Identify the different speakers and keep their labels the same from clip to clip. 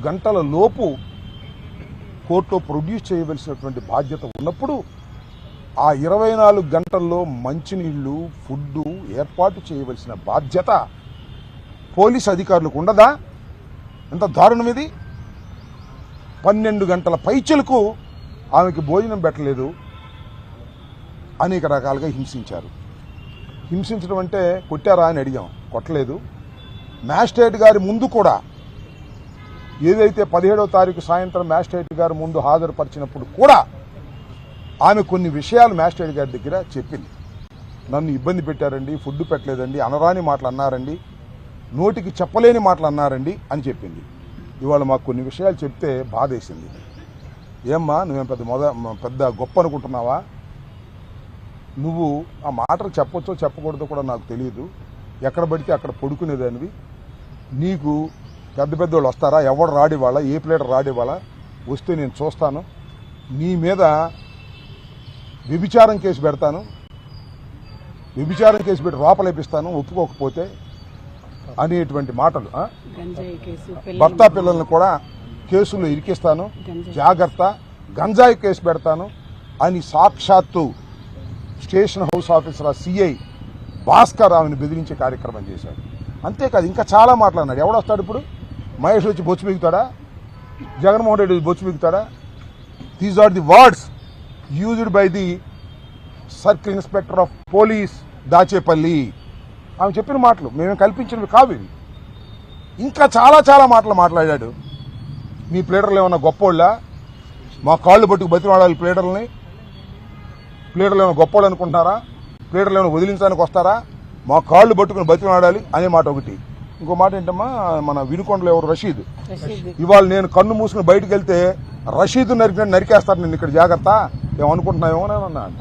Speaker 1: గంటల లోపు కోర్టులో ప్రొడ్యూస్ చేయవలసినటువంటి బాధ్యత ఉన్నప్పుడు ఆ 24 గంటల్లో మంచినీళ్లు ఫుడ్ ఏర్పాటు చేయవలసిన బాధ్యత పోలీసు అధికారులకు ఉండదా? ఎంత దారుణం ఇది! 12 గంటల పైచలకు ఆమెకి భోజనం పెట్టలేదు, అనేక రకాలుగా హింసించారు. హింసించడం అంటే కొట్టారా అని అడిగాం, కొట్టలేదు. మ్యాజిస్ట్రేట్ గారి ముందు కూడా ఏదైతే 17వ తారీఖు సాయంత్రం మ్యాజిస్ట్రేట్ గారి ముందు హాజరుపరిచినప్పుడు కూడా ఆమె కొన్ని విషయాలు మ్యాజిస్ట్రేట్ గారి దగ్గర చెప్పింది. నన్ను ఇబ్బంది పెట్టారండి, ఫుడ్ పెట్టలేదండి, అనరాని మాటలు అన్నారండి, నోటికి చెప్పలేని మాటలు అన్నారండి అని చెప్పింది. ఇవాళ మాకు కొన్ని విషయాలు చెప్తే బాధేసింది. ఏమ్మా నువ్వేం పెద్ద గొప్ప అనుకుంటున్నావా? నువ్వు ఆ మాటలు చెప్పొచ్చో చెప్పకూడదో కూడా నాకు తెలియదు. ఎక్కడ పడితే అక్కడ పడుకునేదానివి. నీకు పెద్ద పెద్దోళ్ళు వస్తారా? ఎవడు రాడివాళ్ళ, ఏ ప్లేటర్ రాడివాళ్ళ? వస్తే నేను చూస్తాను, నీ మీద వ్యభిచారం కేసు పెడతాను, వ్యభిచారం కేసు పెట్టి లోపలేపిస్తాను ఒప్పుకోకపోతే అనేటువంటి మాటలు. భర్త పిల్లల్ని కూడా కేసుల్లో ఇరికిస్తాను, జాగ్రత్త, గంజాయి కేసు పెడతాను అని సాక్షాత్తు station house officer CI Bhaskar ఆమెను బెదిరించే కార్యక్రమం చేశాడు. అంతేకాదు ఇంకా చాలా మాట్లాడినాడు. ఎవడొస్తాడు ఇప్పుడు? మహేష్ వచ్చి బొచ్చు మిగుతాడా? జగన్మోహన్ రెడ్డి బొచ్చు మిగుతాడా? These are the words used by the circle inspector of police Dachepalli. ఆమె చెప్పిన మాటలు మేము కల్పించినవి కావు ఇవి. ఇంకా చాలా చాలా మాటలు మాట్లాడాడు. మీ ప్లేడర్లు ఏమన్నా గొప్పోళ్ళ? మా కాళ్ళు పట్టుకు బతిమాడాలి ప్లేడర్లని? ప్లేడర్లు ఏమైనా గొప్పోళ్ళు అనుకుంటున్నారా? ప్లేడర్లు ఏమైనా వదిలించడానికి వస్తారా? మా కాళ్ళు పట్టుకుని బతిమాడాలి అనే మాట ఒకటి. ఇంకో మాట ఏంటమ్మా, మన వినుకొండలో ఎవరు రషీద్, ఇవాళ నేను కన్ను మూసుకుని బయటకు వెళ్తే రషీద్ నరికేస్తారు నేను, ఇక్కడ జాగ్రత్త, ఏమనుకుంటున్నావేమో అన్నా అంట.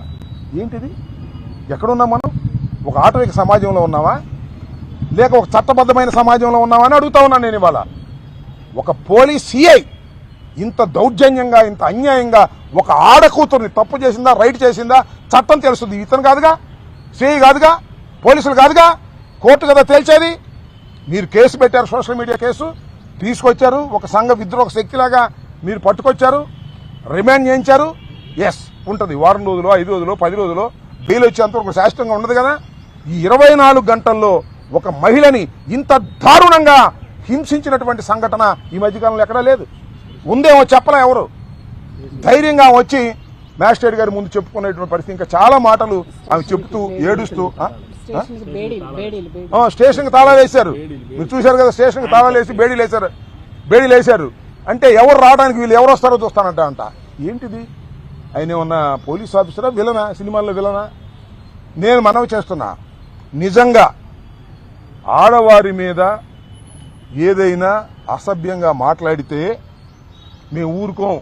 Speaker 1: ఏంటిది? ఎక్కడున్నాం మనం? ఒక ఆటవిక సమాజంలో ఉన్నావా లేక ఒక చట్టబద్ధమైన సమాజంలో ఉన్నావా అని అడుగుతా ఉన్నాను నేను. ఇవాళ ఒక పోలీస్ సిఐ ఇంత దౌర్జన్యంగా, ఇంత అన్యాయంగా ఒక ఆడకూతుర్ని తప్పు చేసిందా రైట్ చేసిందా చట్టం తెలుస్తుంది. ఇతను కాదుగా, సిఐ కాదుగా, పోలీసులు కాదుగా, కోర్టు కదా తేల్చేది. మీరు కేసు పెట్టారు, సోషల్ మీడియా కేసు తీసుకొచ్చారు, ఒక సంఘ విద్రోహ శక్తిలాగా మీరు పట్టుకొచ్చారు, రిమాండ్ చేయించారు. ఎస్ ఉంటుంది, వారం రోజులు, 5 రోజులు, 10 రోజులు బెయిల్ వచ్చేంత ఒక శాశ్వతంగా ఉండదు కదా. ఈ 24 గంటల్లో ఒక మహిళని ఇంత దారుణంగా హింసించినటువంటి సంఘటన ఈ మధ్యకాలంలో ఎక్కడా లేదు. ఉందేమో చెప్పలే ఎవరు. ధైర్యంగా వచ్చి మ్యాజిస్ట్రేట్ గారి ముందు చెప్పుకునేటువంటి పరిస్థితి. ఇంకా చాలా మాటలు ఆమె చెప్తూ ఏడుస్తూ స్టేషన్కి తాళాలు వేశారు. మీరు చూశారు కదా, స్టేషన్కి తాళాలు వేసి బేడీలు వేశారు. అంటే ఎవరు రావడానికి వీళ్ళు ఎవరు వస్తారో చూస్తానంట. ఏంటిది? ఆయన ఏమన్నా పోలీస్ ఆఫీసరా, విలనా? సినిమాల్లో విలనా? నేను మనవి చేస్తున్నా, నిజంగా ఆడవారి మీద ఏదైనా అసభ్యంగా మాట్లాడితే మేము ఊరుకోం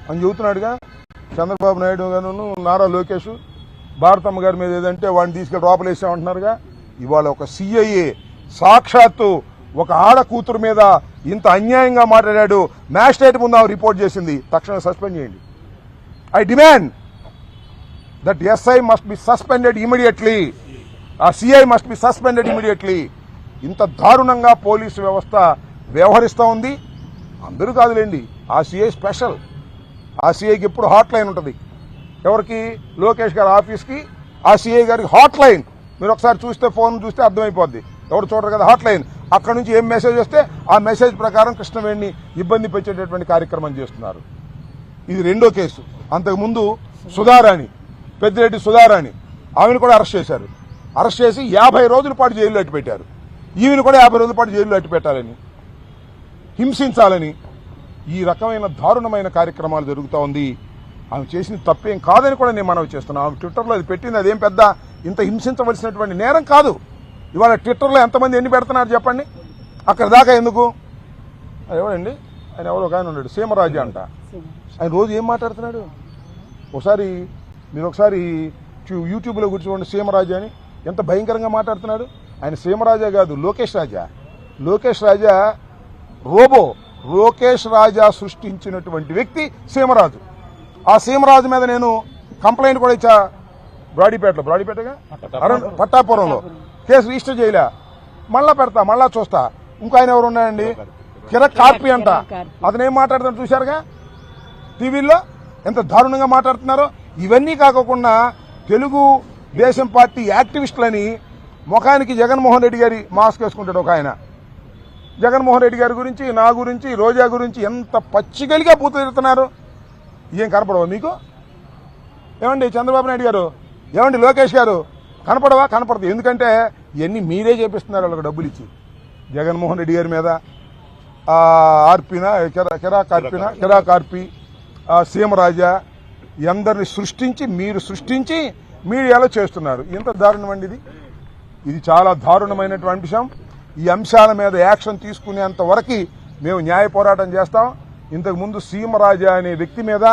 Speaker 1: అని చెబుతున్నాడుగా చంద్రబాబు నాయుడు గారు, నారా లోకేష్. భారతమ్మ గారి మీద ఏదంటే వాడిని తీసుకెళ్లి లోపలేసామంటున్నారుగా. ఇవాళ ఒక సిఐఏ సాక్షాత్తు ఒక ఆడ కూతురు మీద ఇంత అన్యాయంగా మాట్లాడాడు, మ్యాజిస్ట్రేట్ ముందు ఆమె రిపోర్ట్ చేసింది. తక్షణం సస్పెండ్ చేయండి. I demand that SI must be suspended immediately. ఆ CI must be suspended immediately. ఇంత దారుణంగా పోలీసు వ్యవస్థ వ్యవహరిస్తూ ఉంది. అందరూ కాదులేండి, ఆ CI స్పెషల్. ఆ CIకి ఎప్పుడు హాట్ లైన్ ఉంటుంది. ఎవరికి? లోకేష్ గారి ఆఫీస్కి ఆ CI గారికి హాట్ లైన్. మీరు ఒకసారి చూస్తే, ఫోన్ చూస్తే అర్థమైపోద్ది. ఎవరు చూడరు కదా హాట్ లైన్. అక్కడ నుంచి ఏం మెసేజ్ వస్తే ఆ మెసేజ్ ప్రకారం కృష్ణవేణిని ఇబ్బంది పెట్టేటటువంటి కార్యక్రమం చేస్తున్నారు. ఇది రెండో కేసు. అంతకుముందు సుధారాణి, పెద్దిరెడ్డి సుధారాణి, ఆమెను కూడా అరెస్ట్ చేశారు. అరెస్ట్ చేసి 50 రోజుల పాటు జైల్లో అట్టి పెట్టారు. ఈమెను కూడా 50 రోజుల పాటు జైల్లో అట్టి పెట్టాలని, హింసించాలని ఈ రకమైన దారుణమైన కార్యక్రమాలు జరుగుతూ ఉంది. ఆమె చేసిన తప్పేం కాదని కూడా నేను మనవి చేస్తున్నాను. ఆమె ట్విట్టర్లో అది పెట్టింది, అదేం పెద్ద ఇంత హింసించవలసినటువంటి నేరం కాదు. ఇవాళ ట్విట్టర్లో ఎంతమంది ఎన్ని పెడుతున్నారు చెప్పండి? అక్కడ దాకా ఎందుకు? ఎవరండి ఆయన? ఎవరో ఒక ఆయన ఉన్నాడు, సీమరాజు అంట. ఆయన రోజు ఏం మాట్లాడుతున్నాడు? మీరు ఒకసారి యూట్యూబ్లో కూర్చోండి, సీమరాజా అని ఎంత భయంకరంగా మాట్లాడుతున్నాడు. ఆయన సీమరాజా కాదు, లోకేష్ రాజా. లోకేష్ రాజా రోబో. లోకేష్ రాజా సృష్టించినటువంటి వ్యక్తి సీమరాజు. ఆ సీమరాజు మీద నేను కంప్లైంట్ కూడా ఇచ్చా. బ్రాడీపేటగా పట్టాపురంలో కేసు రిజిస్టర్ చేయలే. మళ్ళా పెడతా, మళ్ళా చూస్తా. ఇంకో ఆయన ఎవరు ఉన్నాయండి, కిరాక్ కార్పి అంట. అతను ఏం మాట్లాడుతాడు చూశారుగా టీవీల్లో, ఎంత దారుణంగా మాట్లాడుతున్నారో. ఇవన్నీ కాకుండా తెలుగు దేశం పార్టీ యాక్టివిస్టులని ముఖానికి జగన్మోహన్ రెడ్డి గారి మాస్క్ వేసుకుంటాడు ఒక ఆయన. జగన్మోహన్ రెడ్డి గారి గురించి, నా గురించి, రోజా గురించి ఎంత పచ్చిగలిగా పూతుతున్నారు. ఏం కనపడవా మీకు? ఏమండి చంద్రబాబు నాయుడు గారు, ఏమండి లోకేష్ గారు, కనపడవా? కనపడదు. ఎందుకంటే ఇవన్నీ మీరే చేపిస్తున్నారు వాళ్ళకి డబ్బులు ఇచ్చి. జగన్మోహన్ రెడ్డి గారి మీద కిరాక్ కార్పి, సీమరాజా ఎందరిని మీరు సృష్టించి మీడియాలో చేస్తున్నారు. ఎంత దారుణం అండి ఇది. ఇది చాలా దారుణమైనటువంటి అంశం. ఈ అంశాల మీద యాక్షన్ తీసుకునేంత వరకు మేము న్యాయ పోరాటం చేస్తాం. ఇంతకుముందు సీమరాజా అనే వ్యక్తి మీద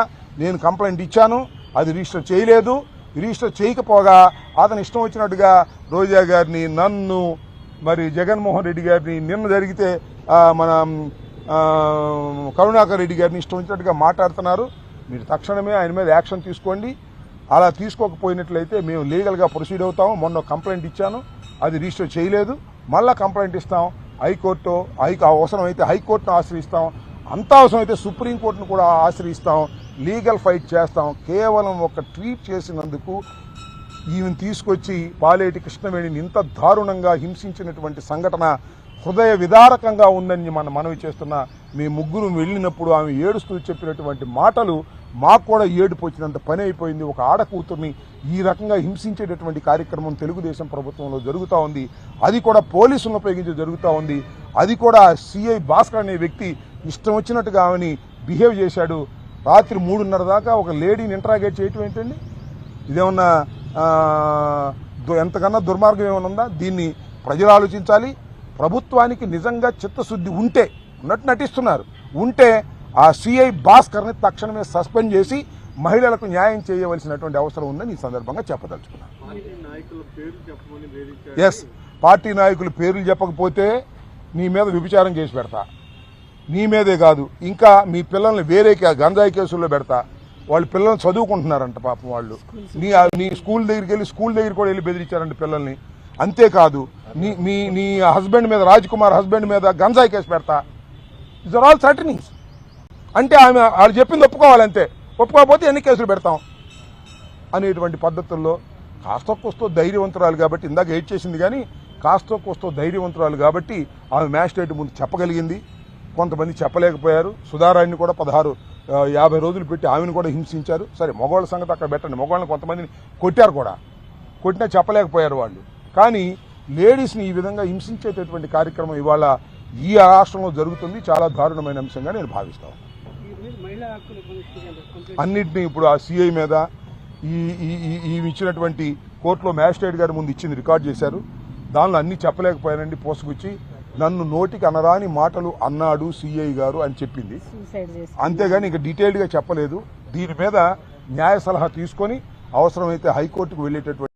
Speaker 1: నేను కంప్లైంట్ ఇచ్చాను, అది రిజిస్టర్ చేయలేదు. రిజిస్టర్ చేయకపోగా అతను ఇష్టం వచ్చినట్టుగా రోజా గారిని, నన్ను, మరి జగన్మోహన్ రెడ్డి గారిని, నిన్న జరిగితే మన కరుణాకర్ రెడ్డి గారిని ఇష్టం వచ్చినట్టుగా మాట్లాడుతున్నారు. మీరు తక్షణమే ఆయన మీద యాక్షన్ తీసుకోండి. అలా తీసుకోకపోయినట్లయితే మేము లీగల్గా ప్రొసీడ్ అవుతాము. మొన్న కంప్లైంట్ ఇచ్చాను, అది రిజిస్టర్ చేయలేదు. మళ్ళా కంప్లైంట్ ఇస్తాం. హైకోర్టు అవసరమైతే హైకోర్టును ఆశ్రయిస్తాం, అంత అవసరమైతే సుప్రీంకోర్టును కూడా ఆశ్రయిస్తాం. లీగల్ ఫైట్ చేస్తాం. కేవలం ఒక ట్వీట్ చేసినందుకు ఈమెను తీసుకొచ్చి పాలేటి కృష్ణవేణిని ఇంత దారుణంగా హింసించినటువంటి సంఘటన హృదయ విదారకంగా ఉందని మనవి చేస్తున్న మీ ముగ్గురు వెళ్ళినప్పుడు ఆమె ఏడుస్తూ చెప్పినటువంటి మాటలు మాకు కూడా ఏడుపు వచ్చినంత పని అయిపోయింది. ఒక ఆడకూతుర్ని ఈ రకంగా హింసించేటటువంటి కార్యక్రమం తెలుగుదేశం ప్రభుత్వంలో జరుగుతూ ఉంది. అది కూడా పోలీసులను ఉపయోగించి జరుగుతూ ఉంది. అది కూడా సిఐ భాస్కర్ అనే వ్యక్తి ఇష్టం వచ్చినట్టుగా ఆమెని బిహేవ్ చేశాడు. రాత్రి 3:30 దాకా ఒక లేడీని ఇంటరాగేట్ చేయటం ఏంటండి? ఇదేమన్నా ఎంతకన్నా దుర్మార్గం ఏమైనా ఉందా? దీన్ని ప్రజలు ఆలోచించాలి. ప్రభుత్వానికి నిజంగా చిత్తశుద్ధి ఉంటే, ఉన్నట్టు నటిస్తున్నారు, ఉంటే ఆ సిఐ భాస్కర్ని తక్షణమే సస్పెండ్ చేసి మహిళలకు న్యాయం చేయవలసినటువంటి అవసరం ఉందని ఈ సందర్భంగా చెప్పదలుచుకున్నాను. ఎస్, పార్టీ నాయకుల పేర్లు చెప్పకపోతే నీ మీద వ్యభిచారం కేసు పెడతా. నీ మీదే కాదు, ఇంకా మీ పిల్లల్ని వేరే గంజాయి కేసుల్లో పెడతా. వాళ్ళ పిల్లల్ని చదువుకుంటున్నారంట పాపం. వాళ్ళు నీ స్కూల్ దగ్గరికి వెళ్ళి కూడా వెళ్ళి బెదిరించారంట పిల్లల్ని. అంతేకాదు నీ హస్బెండ్ మీద, రాజ్ కుమార్ హస్బెండ్ మీద గంజాయి కేసు పెడతా. ఇట్స్ ఆర్ ఆల్ సర్టనింగ్స్. అంటే ఆమె వాళ్ళు చెప్పింది ఒప్పుకోవాలంతే, ఒప్పుకోకపోతే ఎన్ని కేసులు పెడతాం అనేటువంటి పద్ధతుల్లో కాస్త కోస్తో ధైర్యవంతురాలు కాబట్టి, ఇందాక ఎయిట్ చేసింది కానీ కాస్త కోస్తో ధైర్యవంతురాలు కాబట్టి ఆమె మ్యాజిస్ట్రేట్ ముందు చెప్పగలిగింది. కొంతమంది చెప్పలేకపోయారు. సుధారాణిని కూడా 50 రోజులు పెట్టి ఆమెను కూడా హింసించారు. సరే, మగవాళ్ళ సంగతి అక్కడ పెట్టండి. మగవాళ్ళని కొంతమందిని కొట్టారు కూడా, కొట్టినా చెప్పలేకపోయారు వాళ్ళు. కానీ లేడీస్ని ఈ విధంగా హింసించేటటువంటి కార్యక్రమం ఇవాళ ఈ రాష్ట్రంలో జరుగుతుంది. చాలా దారుణమైన అంశంగా నేను భావిస్తాను. అన్నింటినీ ఇప్పుడు ఆ సిఐ మీద ఈ ఇచ్చినటువంటి కోర్టులో మ్యాజిస్ట్రేట్ గారి ముందు ఇచ్చింది రికార్డ్ చేశారు. దానిలో అన్నీ చెప్పలేకపోయానండి. పోసుకొచ్చి నన్ను నోటికి అనరాని మాటలు అన్నాడు సిఐ గారు అని చెప్పింది. అంతేగాని ఇక డీటెయిల్డ్గా చెప్పలేదు. దీని మీద న్యాయ సలహా తీసుకొని అవసరమైతే హైకోర్టుకు వెళ్ళేటటువంటి